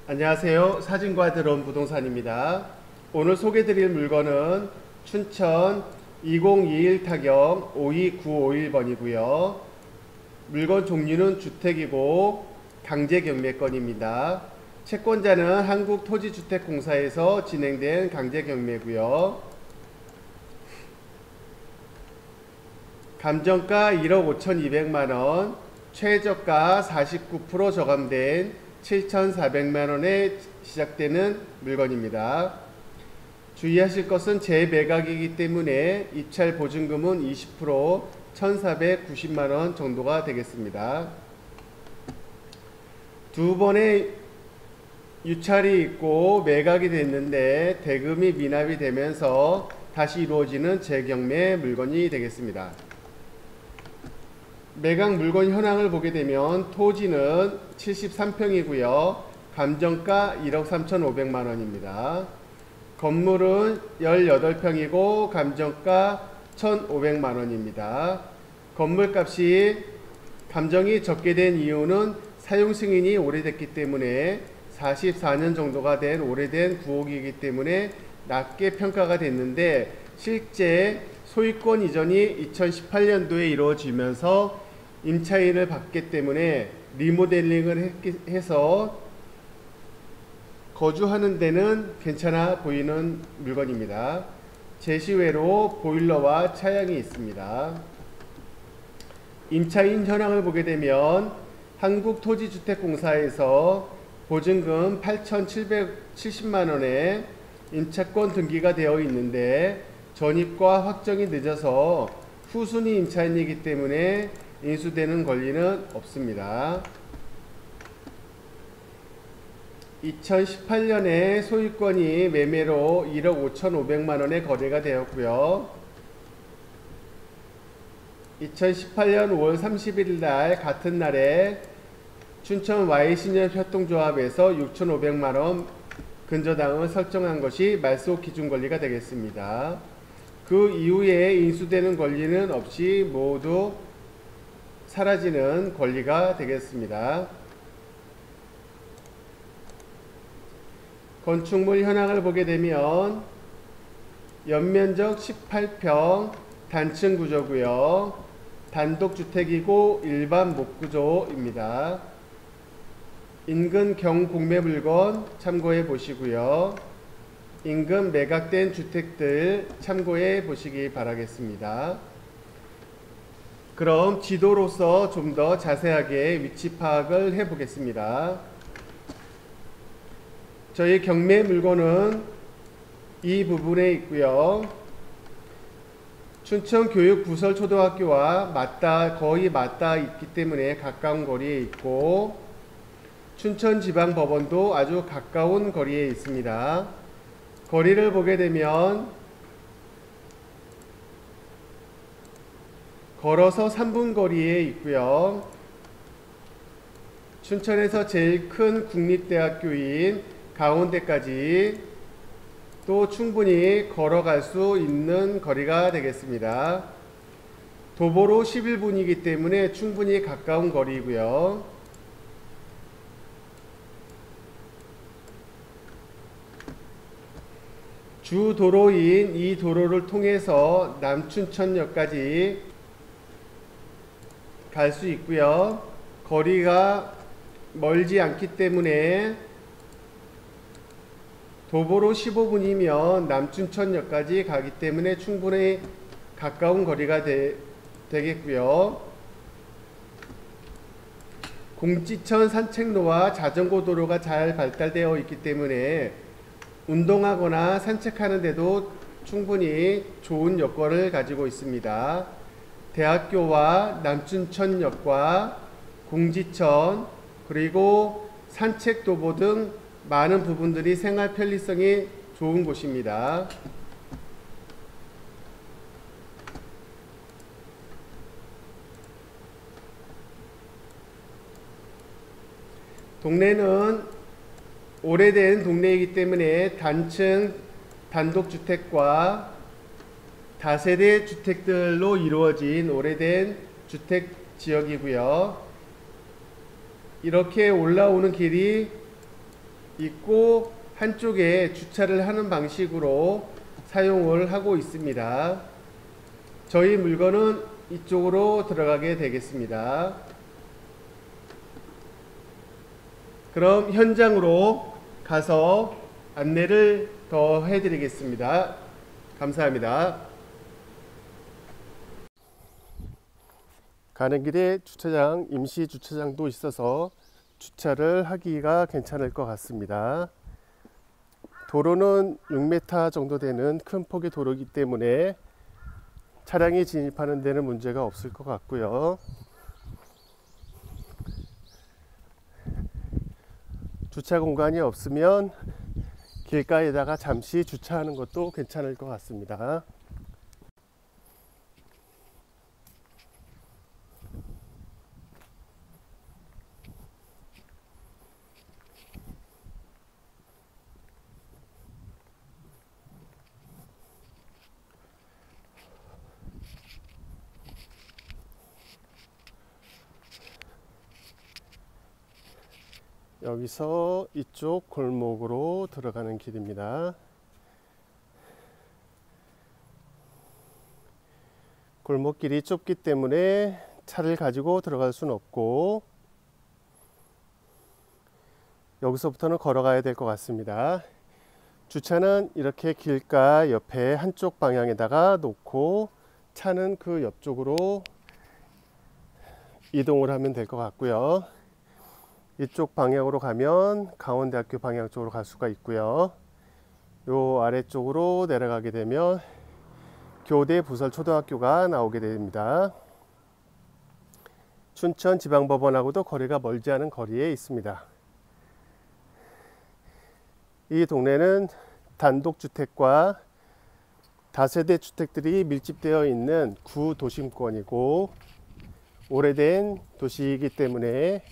안녕하세요. 사진과 드론 부동산입니다. 오늘 소개드릴 물건은 춘천 2021 타경 52951번이고요. 물건 종류는 주택이고 강제 경매건입니다. 채권자는 한국토지주택공사에서 진행된 강제 경매고요. 감정가 1억 5,200만원, 최저가 49% 저감된 7,400만원에 시작되는 물건입니다. 주의하실 것은 재매각이기 때문에 입찰 보증금은 20% 1,490만원 정도가 되겠습니다. 두 번의 유찰이 있고 매각이 됐는데 대금이 미납이 되면서 다시 이루어지는 재경매 물건이 되겠습니다. 매각 물건 현황을 보게 되면 토지는 73평이고요. 감정가 1억 3,500만원입니다. 건물은 18평이고 감정가 1,500만원입니다. 건물값이 감정이 적게 된 이유는 사용 승인이 오래됐기 때문에 44년 정도가 된 오래된 구옥이기 때문에 낮게 평가가 됐는데 실제 소유권 이전이 2018년도에 이루어지면서 임차인을 받기 때문에 리모델링을 해서 거주하는 데는 괜찮아 보이는 물건입니다. 제시외로 보일러와 차량이 있습니다. 임차인 현황을 보게 되면 한국토지주택공사에서 보증금 8,770만원에 임차권 등기가 되어 있는데 전입과 확정이 늦어서 후순위 임차인이기 때문에 인수되는 권리는 없습니다. 2018년에 소유권이 매매로 1억 5,500만원에 거래가 되었고요. 2018년 5월 31일 날 같은 날에 춘천 Y신현 협동조합에서 6,500만원 근저당을 설정한 것이 말소 기준 권리가 되겠습니다. 그 이후에 인수되는 권리는 없이 모두 사라지는 권리가 되겠습니다. 건축물 현황을 보게 되면 연면적 18평 단층 구조고요. 단독주택이고 일반 목구조입니다. 인근 경공매 물건 참고해 보시고요. 인근 매각된 주택들 참고해 보시기 바라겠습니다. 그럼 지도로서 좀 더 자세하게 위치 파악을 해 보겠습니다. 저희 경매 물건은 이 부분에 있고요. 춘천교육부설초등학교와 거의 맞닿아 있기 때문에 가까운 거리에 있고 춘천지방법원도 아주 가까운 거리에 있습니다. 거리를 보게 되면 걸어서 3분 거리에 있고요. 춘천에서 제일 큰 국립대학교인 강원대까지 또 충분히 걸어갈 수 있는 거리가 되겠습니다. 도보로 11분이기 때문에 충분히 가까운 거리이고요. 주 도로인 이 도로를 통해서 남춘천역까지 갈 수 있고요. 거리가 멀지 않기 때문에 도보로 15분이면 남춘천역까지 가기 때문에 충분히 가까운 거리가 되겠고요. 공지천 산책로와 자전거 도로가 잘 발달되어 있기 때문에 운동하거나 산책하는 데도 충분히 좋은 여건을 가지고 있습니다. 대학교와 남춘천역과 공지천 그리고 산책도보 등 많은 부분들이 생활 편리성이 좋은 곳입니다. 동네는 오래된 동네이기 때문에 단층 단독주택과 다세대 주택들로 이루어진 오래된 주택 지역이고요. 이렇게 올라오는 길이 있고 한쪽에 주차를 하는 방식으로 사용을 하고 있습니다. 저희 물건은 이쪽으로 들어가게 되겠습니다. 그럼 현장으로 가서 안내를 더 해드리겠습니다. 감사합니다. 가는 길에 주차장, 임시 주차장도 있어서 주차를 하기가 괜찮을 것 같습니다. 도로는 6m 정도 되는 큰 폭의 도로이기 때문에 차량이 진입하는 데는 문제가 없을 것 같고요. 주차 공간이 없으면 길가에다가 잠시 주차하는 것도 괜찮을 것 같습니다. 여기서 이쪽 골목으로 들어가는 길입니다. 골목길이 좁기 때문에 차를 가지고 들어갈 수는 없고 여기서부터는 걸어가야 될 것 같습니다. 주차는 이렇게 길가 옆에 한쪽 방향에다가 놓고 차는 그 옆쪽으로 이동을 하면 될 것 같고요. 이쪽 방향으로 가면 강원대학교 방향 쪽으로 갈 수가 있고요. 요 아래쪽으로 내려가게 되면 교대 부설초등학교가 나오게 됩니다. 춘천지방법원하고도 거리가 멀지 않은 거리에 있습니다. 이 동네는 단독주택과 다세대 주택들이 밀집되어 있는 구도심권이고 오래된 도시이기 때문에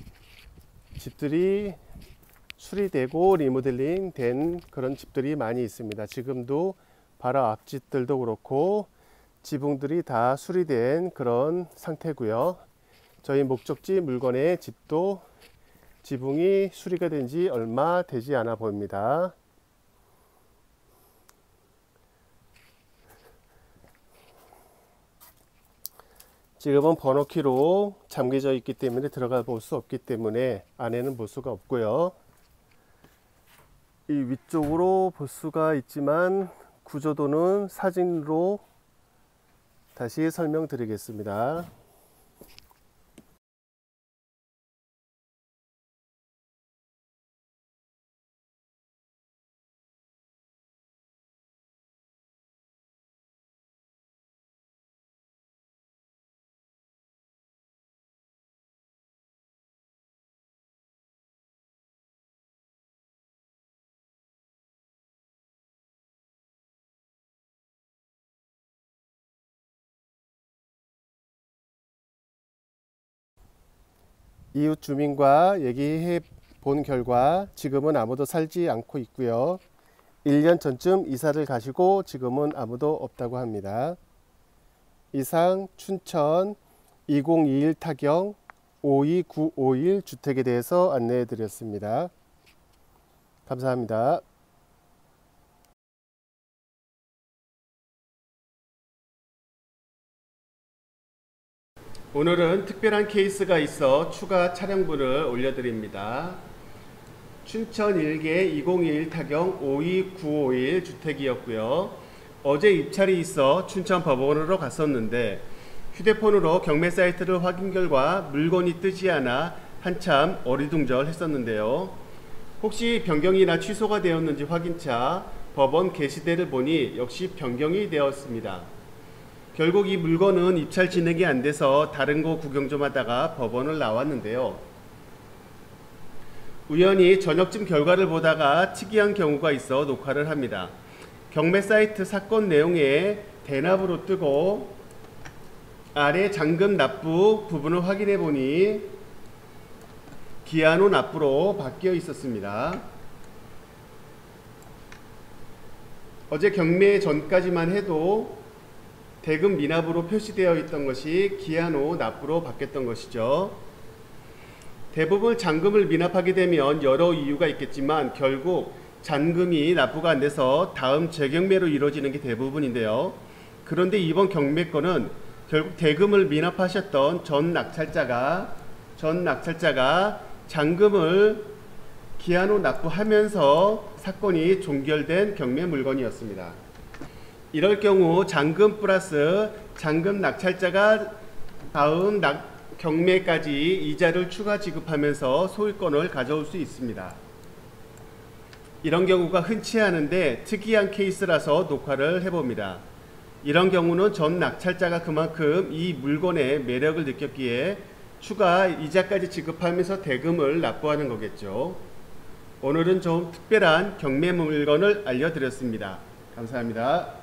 집들이 수리되고 리모델링 된 그런 집들이 많이 있습니다. 지금도 바로 앞집들도 그렇고 지붕들이 다 수리된 그런 상태고요. 저희 목적지 물건의 집도 지붕이 수리가 된 지 얼마 되지 않아 보입니다. 지금은 번호키로 잠겨져 있기 때문에 들어가 볼 수 없기 때문에 안에는 볼 수가 없고요. 이 위쪽으로 볼 수가 있지만 구조도는 사진으로 다시 설명드리겠습니다. 이웃 주민과 얘기해 본 결과 지금은 아무도 살지 않고 있고요. 1년 전쯤 이사를 가시고 지금은 아무도 없다고 합니다. 이상 춘천 2021 타경 52951 주택에 대해서 안내해 드렸습니다. 감사합니다. 오늘은 특별한 케이스가 있어 추가 촬영분을 올려드립니다. 춘천 일개 2021 타경 52951 주택이었고요. 어제 입찰이 있어 춘천 법원으로 갔었는데 휴대폰으로 경매 사이트를 확인 결과 물건이 뜨지 않아 한참 어리둥절 했었는데요. 혹시 변경이나 취소가 되었는지 확인차 법원 게시대를 보니 역시 변경이 되었습니다. 결국 이 물건은 입찰 진행이 안 돼서 다른 거 구경 좀 하다가 법원을 나왔는데요. 우연히 저녁쯤 결과를 보다가 특이한 경우가 있어 녹화를 합니다. 경매 사이트 사건 내용에 대납으로 뜨고 아래 잔금 납부 부분을 확인해 보니 기한 후 납부로 바뀌어 있었습니다. 어제 경매 전까지만 해도 대금 미납으로 표시되어 있던 것이 기한 후 납부로 바뀌었던 것이죠. 대부분 잔금을 미납하게 되면 여러 이유가 있겠지만 결국 잔금이 납부가 안 돼서 다음 재경매로 이루어지는 게 대부분인데요. 그런데 이번 경매건은 결국 대금을 미납하셨던 전 낙찰자가 잔금을 기한 후 납부하면서 사건이 종결된 경매 물건이었습니다. 이럴 경우 잔금 플러스 잔금 낙찰자가 다음 경매까지 이자를 추가 지급하면서 소유권을 가져올 수 있습니다. 이런 경우가 흔치 않은데 특이한 케이스라서 녹화를 해봅니다. 이런 경우는 전 낙찰자가 그만큼 이 물건의 매력을 느꼈기에 추가 이자까지 지급하면서 대금을 납부하는 거겠죠. 오늘은 좀 특별한 경매 물건을 알려드렸습니다. 감사합니다.